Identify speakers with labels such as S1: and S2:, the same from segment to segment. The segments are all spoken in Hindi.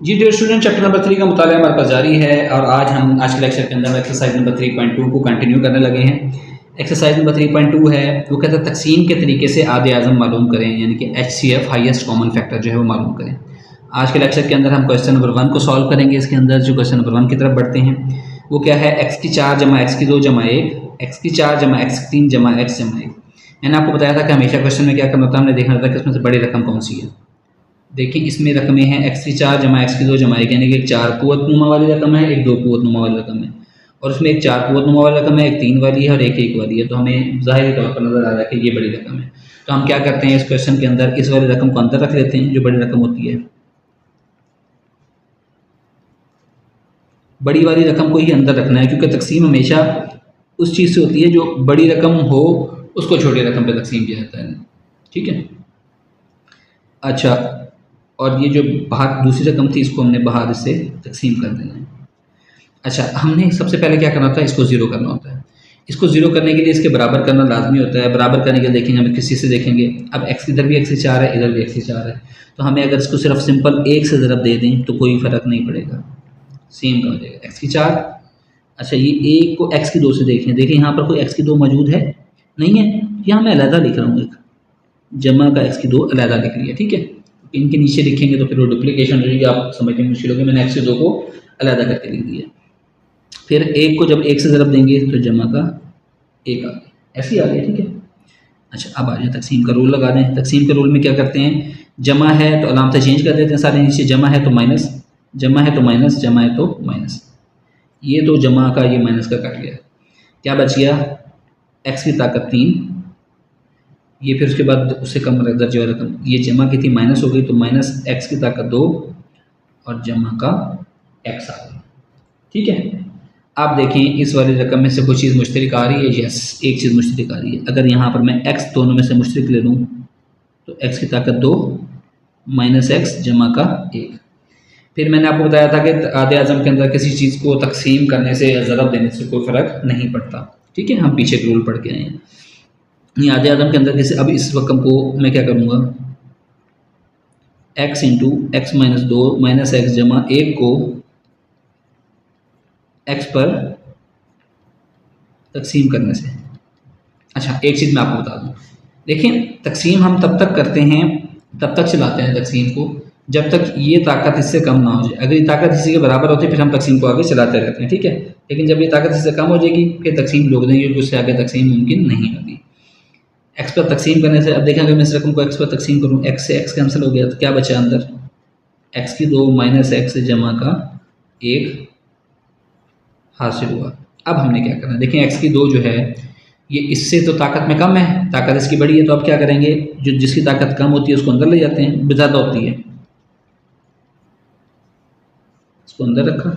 S1: जी डियर स्टूडेंट, चैप्टर नंबर 3 का मुताला हमारे पास जारी है और आज के लेक्चर के अंदर एक्सरसाइज नंबर 3.2 को कंटिन्यू करने लगे हैं। एक्सरसाइज नंबर 3.2 है, वो कहता है तकसीम के तरीके से आधे आज़म मालूम करें, यानी कि HCF हाईएस्ट कॉमन फैक्टर जो है वो मालूम करें। आज के लेक्चर के अंदर हम क्वेश्चन नंबर 1 को सॉल्व करेंगे। इसके अंदर जो क्वेश्चन नंबर 1 की तरफ बढ़ते हैं वो क्या है, x की 4 जमा x की 2 जमा 1, x की 4 जमा x की 3 जमा x जमा 1। मैंने आपको बताया था कि हमेशा क्वेश्चन में क्या करना होता है, हमने देखना होता है कि इसमें से बड़ी रकम कौन सी है। देखिए इसमें रकमें हैं x की 4 जमा x की 2 जमा 1, यानी कि एक 4 कुव्वत नुमा वाली रकम है, एक 2 कुव्वत नुमा वाली रकम है, और उसमें एक 4 कुव्वत नुमा वाली रकम है, एक 3 वाली है और एक 1 वाली है। तो हमें ज़ाहिर तौर पर नज़र आ रहा है कि ये बड़ी रकम है। तो हम क्या करते हैं, इस क्वेश्चन के अंदर इस वाली रकम को अंदर रख लेते हैं जो बड़ी रकम होती है। बड़ी वाली रकम को ही अंदर रखना है, क्योंकि तकसीम हमेशा उस चीज़ से होती है जो बड़ी रकम हो उसको छोटी रकम पे तकसीम किया जाता है। ठीक है, अच्छा, और ये जो बाहर दूसरी रकम थी इसको हमने बाहर इससे तकसीम कर देना है। अच्छा, हमने सबसे पहले क्या करना होता है, इसको ज़ीरो करना होता है। इसको ज़ीरो करने के लिए इसके बराबर करना लाजमी होता है। बराबर करने के लिए देखेंगे हम किसी से देखेंगे, अब x इधर भी x से 4 है, इधर भी x से 4 है, तो हमें अगर इसको सिर्फ सिंपल 1 से ज़रब दे दें तो कोई फ़र्क नहीं पड़ेगा, सेम का हो जाएगा। x की 4, अच्छा ये 1 को x की 2 से देखें, देखिए यहाँ पर कोई x की 2 मौजूद है नहीं है, यहाँ मैं अलहदा लिख रहा हूँ, एक जमा का x की 2 अलहदा लिख लिया। ठीक है, इनके नीचे लिखेंगे तो फिर वो डुप्लीकेशन हो जाएगी, आप समझने में मुश्किल होगी। मैंने x की 2 को अलहदा करके लिख दिया। फिर 1 को जब 1 से ज़रब देंगे तो जमा का 1 आ गया, ऐसे ही आ गया। ठीक है, अच्छा अब आ जाए तकसीम का रूल लगा दें। तकसीम के रूल में क्या करते हैं, जमा है तो अलामतें चेंज कर देते हैं सारे नीचे, जमा है तो माइनस, जमा है तो माइनस, जमा है तो माइनस। ये तो जमा का ये माइनस का कट गया, क्या बच गया, x की ताकत 3, ये फिर उसके बाद उससे कम दर्जे वाला रकम, ये जमा की थी माइनस हो गई तो माइनस x की ताकत 2 और जमा का x आ गया। ठीक है, आप देखें इस वाली रकम में से कोई चीज़ मुश्तरक आ रही है, यस एक चीज़ मुश्तरक आ रही है। अगर यहाँ पर मैं x दोनों में से मुश्तरक ले लूँ तो x की ताकत 2 माइनस x जमा का 1। फिर मैंने आपको बताया था कि आधे आज़म के अंदर किसी चीज़ को तकसीम करने से या ज़रब देने से कोई फ़र्क नहीं पड़ता। ठीक है, हम पीछे एक रूल पढ़ के आए हैं। ये आधे आज़म के अंदर किसी, अब इस रकम को मैं क्या करूँगा, x into x minus 2 minus x जमा 1 को x पर तकसीम करने से। अच्छा एक चीज़ मैं आपको बता दूँ, देखिए तकसीम हम तब तक करते हैं, तब तक चलाते हैं तकसीम को जब तक ये ताकत इससे कम ना हो जाए। अगर ये ताकत इसी के बराबर होती है फिर हम तकसीम को आगे चलाते रहते हैं। ठीक है, लेकिन जब ये ताकत इससे कम हो जाएगी फिर तकसीम रोक देंगे, क्योंकि उससे आगे तकसीम मुमकिन नहीं होती। x पर तकसीम करने से, अब देखें अगर मैं इस रकम को x पर तकसीम करूँ, x से x कैंसिल हो गया तो क्या बचा अंदर, x की 2 माइनस x जमा का 1 हासिल हुआ। अब हमने क्या करना है, देखें x की 2 जो है ये इससे तो ताकत में कम है, ताकत इसकी बड़ी है, तो अब क्या करेंगे, जो जिसकी ताकत कम होती है उसको अंदर ले जाते हैं, ज़्यादा होती है इसको अंदर रखा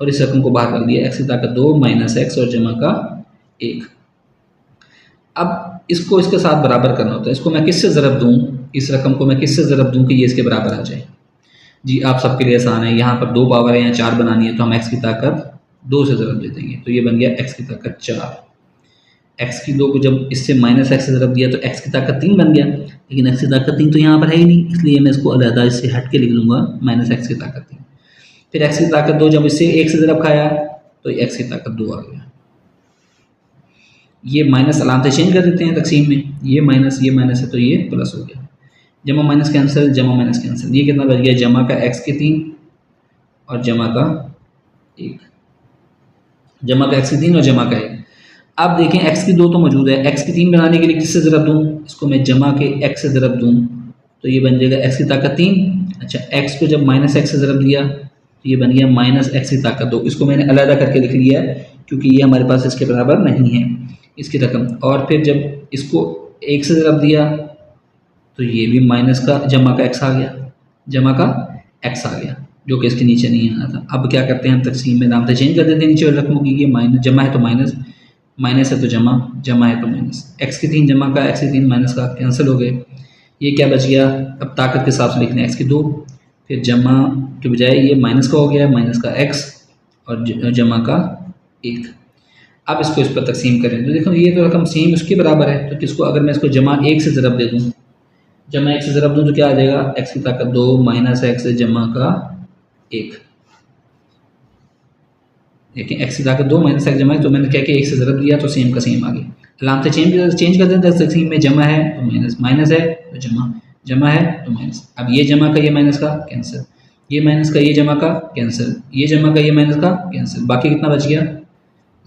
S1: और इस रकम को बाहर कर दिया, x की ताकत 2 माइनस x और जमा का 1। अब इसको इसके साथ बराबर करना होता है, इसको मैं किससे ज़रब दूँ, इस रकम को मैं किससे ज़रब दूँ कि ये इसके बराबर आ जाए। जी आप सबके लिए आसान है, यहाँ पर 2 पावर है, यहाँ 4 बनानी है तो हम x की ताकत 2 से ज़रब दे देंगे, तो ये बन गया x की ताकत 4। x की 2 को जब इससे माइनस x से ज़रब दिया तो x की ताकत 3 बन गया, लेकिन x की ताकत 3 तो यहाँ पर है ही नहीं, इसलिए मैं इसको अलहदा इससे हट के लिख लूँगा माइनस x की ताकत 3। फिर x की ताकत 2 जब इससे 1 से ज़रब खाया तो x की ताकत 2 आ गया। ये माइनस अलामतें चेंज कर देते हैं तकसीम में, ये माइनस है तो ये प्लस हो गया, जमा माइनस कैंसिल, जमा माइनस कैंसिल, ये कितना बच गया, जमा का x की 3 और जमा का 1, जमा का x की 3 और जमा का 1। अब देखें x की 2 तो मौजूद है, x की 3 बनाने के लिए किससे ज़रब दूँ, इसको मैं जमा के x से ज़रब दूँ तो ये बन जाएगा x की ताकत 3। अच्छा x को जब माइनस x से ज़रब दिया तो ये बन गया माइनस x की ताकत 2, इसको मैंने अलहदा करके लिख लिया है क्योंकि ये हमारे पास इसके बराबर नहीं है इसकी रकम। और फिर जब इसको 1 से ज़रब दिया तो ये भी माइनस का जमा का x आ गया, जमा का x आ गया जो कि इसके नीचे नहीं आना था। अब क्या करते हैं हम तकसीम में नाम चेंज कर देते हैं नीचे वाली रकमों की, ये माइनस, जमा है तो माइनस, माइनस है तो जमा, जमा है तो माइनस, x की 3 जमा का, x की 3 माइनस का कैंसिल हो गए, ये क्या बच गया, अब ताकत के हिसाब से लिखना x की 2, फिर जमा के बजाय ये माइनस का हो गया, माइनस का x और जमा का 1। अब इसको इस पर तकसीम करें तो देखो ये तो रकम सेम उसके बराबर है, तो किसको अगर मैं इसको जमा 1 से ज़रब दे दूँ जमा एक्स से ज़रब दूँ तो क्या आ जाएगा, एक्स की ताकत 2 माइनस एक्स जमा का 1। देखिए एक्स की ताकत 2 माइनस एक्स जमा है, तो मैंने क्या किया, एक से ज़रब दिया तो सेम का सेम आ गया। अलामतें चेंज कर दें, तकसीम में जमा है तो माइनस, माइनस है तो जमा, जमा है तो माइनस। अब ये जमा का ये माइनस का कैंसिल, ये माइनस का ये जमा का कैंसिल, ये जमा का ये माइनस का कैंसिल, बाकी कितना बच गया,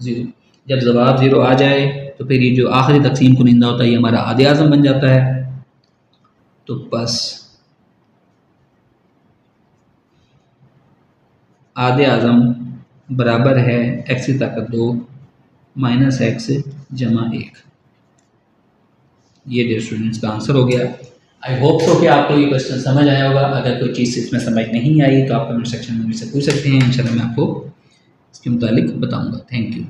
S1: 0। जब जवाब 0 आ जाए तो फिर ये जो आखिरी तकसीम कुनिंदा होता है ये हमारा आधे आज़म बन जाता है। तो बस आधे आज़म बराबर है एक्स की ताकत 2 माइनस एक्स जमा 1। ये डियर स्टूडेंट्स का आंसर हो गया। आई होप सो कि आपको ये क्वेश्चन समझ आया होगा। अगर कोई चीज़ इसमें समझ नहीं आई तो आप कमेंट सेक्शन में मुझसे पूछ सकते हैं, इंशाल्लाह मैं आपको इसके मुतालिक बताऊंगा। Thank you.